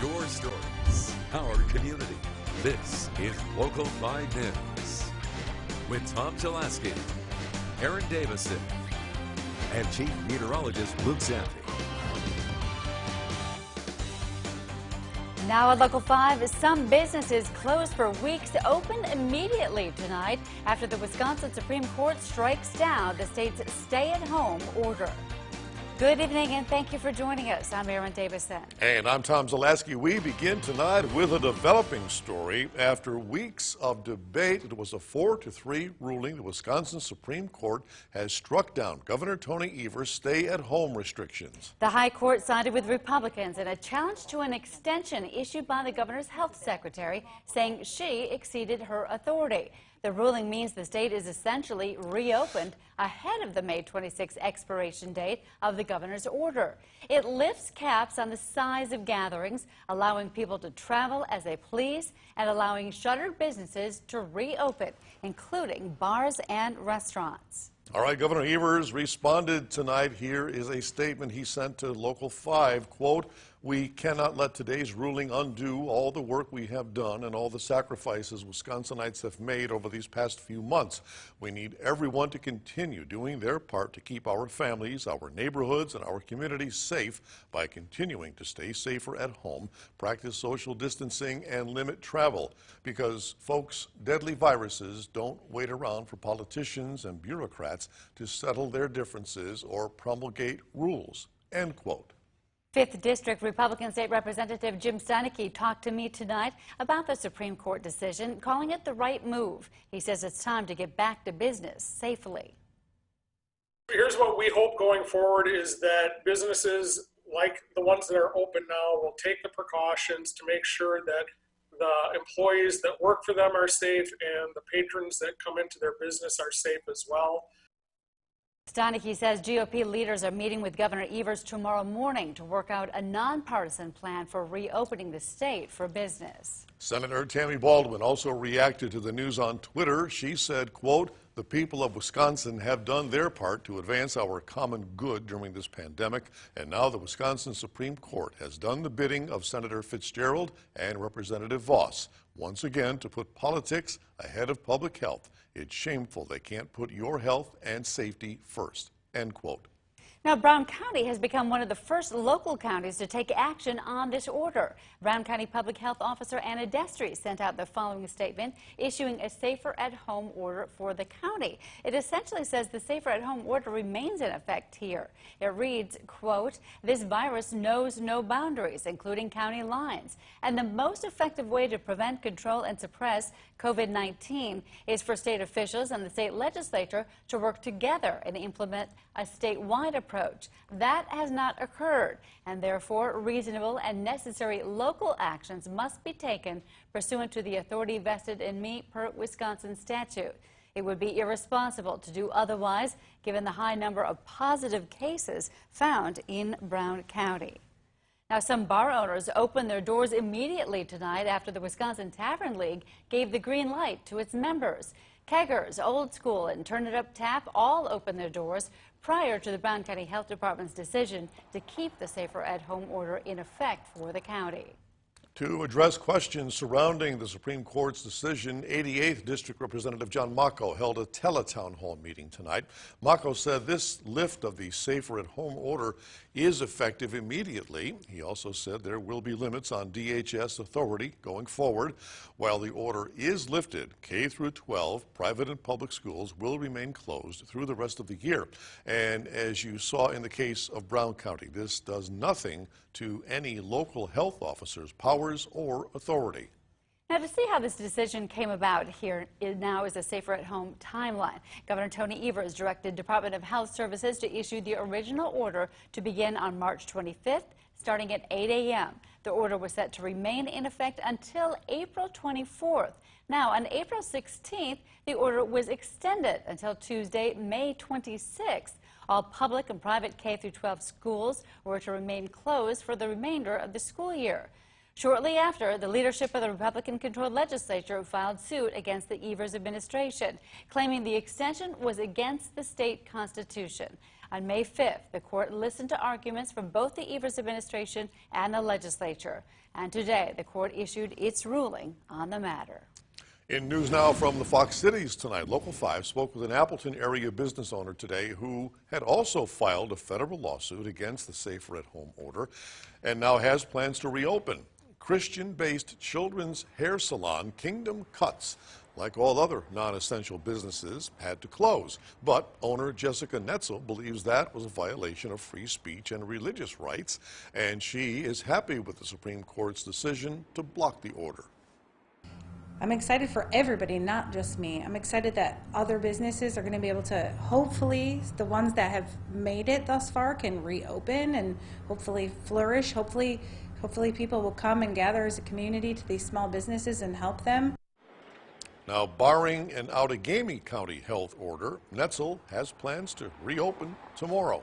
Your stories, our community. This is Local 5 News with Tom Chalaski, Aaron Davison, and Chief Meteorologist Luke Santi. Now at Local 5, some businesses closed for weeks open immediately tonight after the Wisconsin Supreme Court strikes down the state's stay-at-home order. Good evening and thank you for joining us. I'm Aaron Davison. And I'm Tom Zalaski. We begin tonight with a developing story. After weeks of debate, it was a 4-3 ruling. The Wisconsin Supreme Court has struck down Governor Tony Evers' stay-at-home restrictions. The High Court sided with Republicans in a challenge to an extension issued by the governor's health secretary, saying she exceeded her authority. The ruling means the state is essentially reopened ahead of the May 26 expiration date of the governor's order. It lifts caps on the size of gatherings, allowing people to travel as they please and allowing shuttered businesses to reopen, including bars and restaurants. All right, Governor Evers responded tonight. Here is a statement he sent to Local 5, quote, "We cannot let today's ruling undo all the work we have done and all the sacrifices Wisconsinites have made over these past few months. We need everyone to continue doing their part to keep our families, our neighborhoods, and our communities safe by continuing to stay safer at home, practice social distancing, and limit travel. Because, folks, deadly viruses don't wait around for politicians and bureaucrats to settle their differences or promulgate rules," end quote. 5th District Republican State Representative Jim Steineke talked to me tonight about the Supreme Court decision, calling it the right move. He says it's time to get back to business safely. Here's what we hope going forward is that businesses like the ones that are open now will take the precautions to make sure that the employees that work for them are safe and the patrons that come into their business are safe as well. Steineke says GOP leaders are meeting with Governor Evers tomorrow morning to work out a nonpartisan plan for reopening the state for business. Senator Tammy Baldwin also reacted to the news on Twitter. She said, quote, "The people of Wisconsin have done their part to advance our common good during this pandemic, and now the Wisconsin Supreme Court has done the bidding of Senator Fitzgerald and Representative Voss, once again to put politics ahead of public health. It's shameful they can't put your health and safety first," end quote. Now, Brown County has become one of the first local counties to take action on this order. Brown County Public Health Officer Anna Destry sent out the following statement, issuing a safer-at-home order for the county. It essentially says the safer-at-home order remains in effect here. It reads, quote, "This virus knows no boundaries, including county lines, and the most effective way to prevent, control, and suppress COVID-19 is for state officials and the state legislature to work together and implement a statewide approach. That has not occurred, and therefore reasonable and necessary local actions must be taken pursuant to the authority vested in me per Wisconsin statute. It would be irresponsible to do otherwise given the high number of positive cases found in Brown County." Now, some bar owners opened their doors immediately tonight after the Wisconsin Tavern League gave the green light to its members. Keggers, Old School, and Turn It Up Tap all opened their doors prior to the Brown County Health Department's decision to keep the safer-at-home order in effect for the county. To address questions surrounding the Supreme Court's decision, 88th District Representative John Mocco held a teletown hall meeting tonight. Mocco said this lift of the safer-at-home order is effective immediately. He also said there will be limits on DHS authority going forward. While the order is lifted, K through 12 private and public schools will remain closed through the rest of the year. And as you saw in the case of Brown County, this does nothing to any local health officer's powers or authority. Now, to see how this decision came about, here now is a safer-at-home timeline. Governor Tony Evers directed Department of Health Services to issue the original order to begin on March 25th, starting at 8 a.m. The order was set to remain in effect until April 24th. Now, on April 16th, the order was extended until Tuesday, May 26th. All public and private K-12 schools were to remain closed for the remainder of the school year. Shortly after, the leadership of the Republican-controlled legislature filed suit against the Evers administration, claiming the extension was against the state constitution. On May 5th, the court listened to arguments from both the Evers administration and the legislature. And today, the court issued its ruling on the matter. In news now from the Fox Cities tonight, Local 5 spoke with an Appleton area business owner today who had also filed a federal lawsuit against the Safer at Home order and now has plans to reopen. Christian-based children's hair salon Kingdom Cuts, like all other non-essential businesses, had to close. But owner Jessica Netzel believes that was a violation of free speech and religious rights, and she is happy with the Supreme Court's decision to block the order. I'm excited for everybody, not just me. I'm excited that other businesses are going to be able to, hopefully, the ones that have made it thus far can reopen and hopefully flourish. Hopefully people will come and gather as a community to these small businesses and help them. Now, barring an Outagamie County health order, Netzel has plans to reopen tomorrow.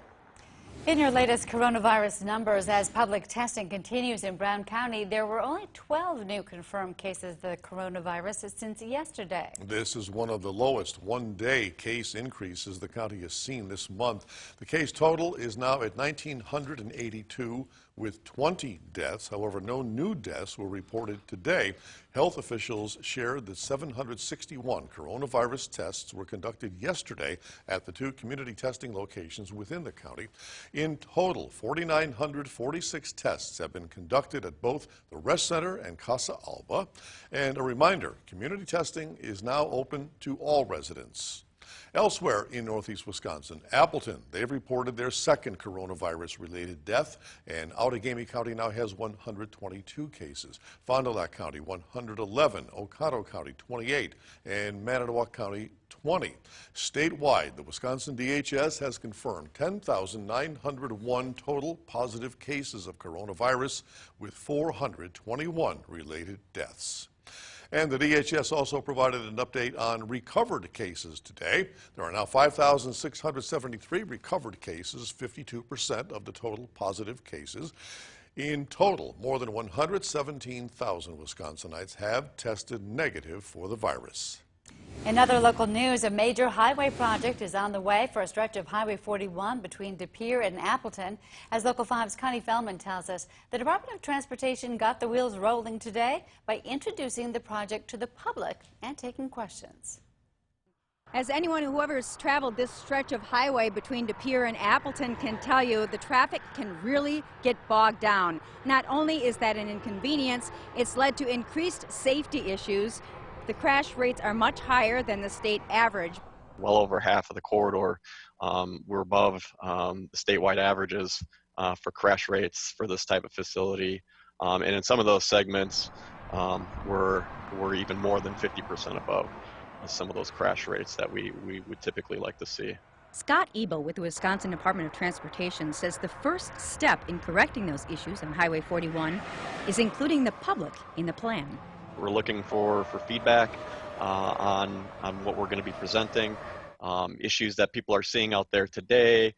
In your latest coronavirus numbers, as public testing continues in Brown County, there were only 12 new confirmed cases of the coronavirus since yesterday. This is one of the lowest one-day case increases the county has seen this month. The case total is now at 1,982 with 20 deaths. However, no new deaths were reported today. Health officials shared that 761 coronavirus tests were conducted yesterday at the 2 community testing locations within the county. In total, 4,946 tests have been conducted at both the Rest Center and Casa Alba. And a reminder, community testing is now open to all residents. Elsewhere in northeast Wisconsin, Appleton, they've reported their second coronavirus-related death, and Outagamie County now has 122 cases. Fond du Lac County, 111, Oconto County, 28, and Manitowoc County, 20. Statewide, the Wisconsin DHS has confirmed 10,901 total positive cases of coronavirus, with 421 related deaths. And the DHS also provided an update on recovered cases today. There are now 5,673 recovered cases, 52% of the total positive cases. In total, more than 117,000 Wisconsinites have tested negative for the virus. In other local news, a major highway project is on the way for a stretch of Highway 41 between De Pere and Appleton. As Local 5's Connie Feldman tells us, the Department of Transportation got the wheels rolling today by introducing the project to the public and taking questions. As anyone whoever's traveled this stretch of highway between De Pere and Appleton can tell you, the traffic can really get bogged down. Not only is that an inconvenience, it's led to increased safety issues. The crash rates are much higher than the state average. Well over half of the corridor, we're above the statewide averages for crash rates for this type of facility. And in some of those segments, we're even more than 50% above some of those crash rates that we would typically like to see. Scott Ebel with the Wisconsin Department of Transportation says the first step in correcting those issues on Highway 41 is including the public in the plan. We're looking for feedback on what we're going to be presenting, issues that people are seeing out there today,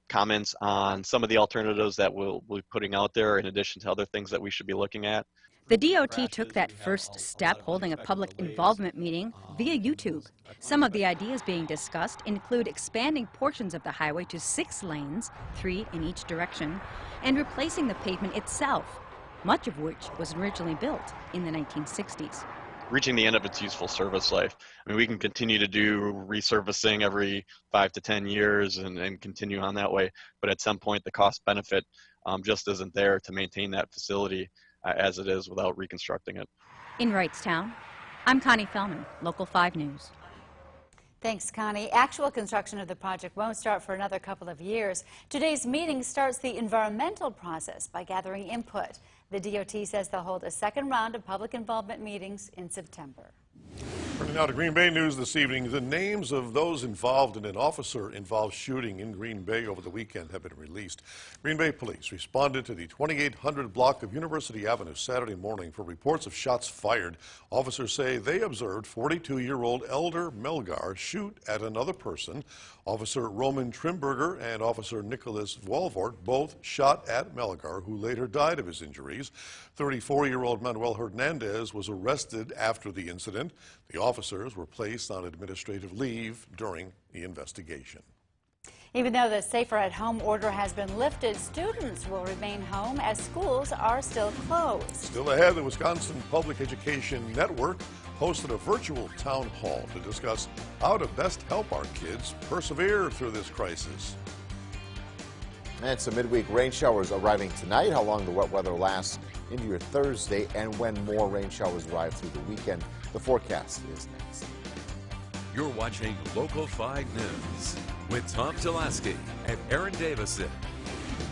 comments on some of the alternatives that we'll be putting out there in addition to other things that we should be looking at. The DOT took that first step, holding a public involvement meeting via YouTube. Some of the ideas being discussed include expanding portions of the highway to 6 lanes, 3 in each direction, and replacing the pavement itself, much of which was originally built in the 1960s. Reaching the end of its useful service life. I mean, we can continue to do resurfacing every 5 to 10 years and continue on that way, but at some point the cost benefit just isn't there to maintain that facility as it is without reconstructing it. In Wrightstown, I'm Connie Feldman, Local 5 News. Thanks, Connie. Actual construction of the project won't start for another couple of years. Today's meeting starts the environmental process by gathering input. The DOT says they'll hold a second round of public involvement meetings in September. Turning now to Green Bay news this evening, the names of those involved in an officer-involved shooting in Green Bay over the weekend have been released. Green Bay police responded to the 2800 block of University Avenue Saturday morning for reports of shots fired. Officers say they observed 42-year-old Elder Melgar shoot at another person. Officer Roman Trimberger and Officer Nicholas Walvort both shot at Melgar, who later died of his injuries. 34-year-old Manuel Hernandez was arrested after the incident. The officers were placed on administrative leave during the investigation. Even though the Safer at Home order has been lifted, students will remain home as schools are still closed. Still ahead, the Wisconsin Public Education Network hosted a virtual town hall to discuss how to best help our kids persevere through this crisis. And some midweek rain showers arriving tonight. How long the wet weather lasts into your Thursday and when more rain showers arrive through the weekend. The forecast is next. You're watching Local 5 News with Tom Jelaski and Aaron Davison.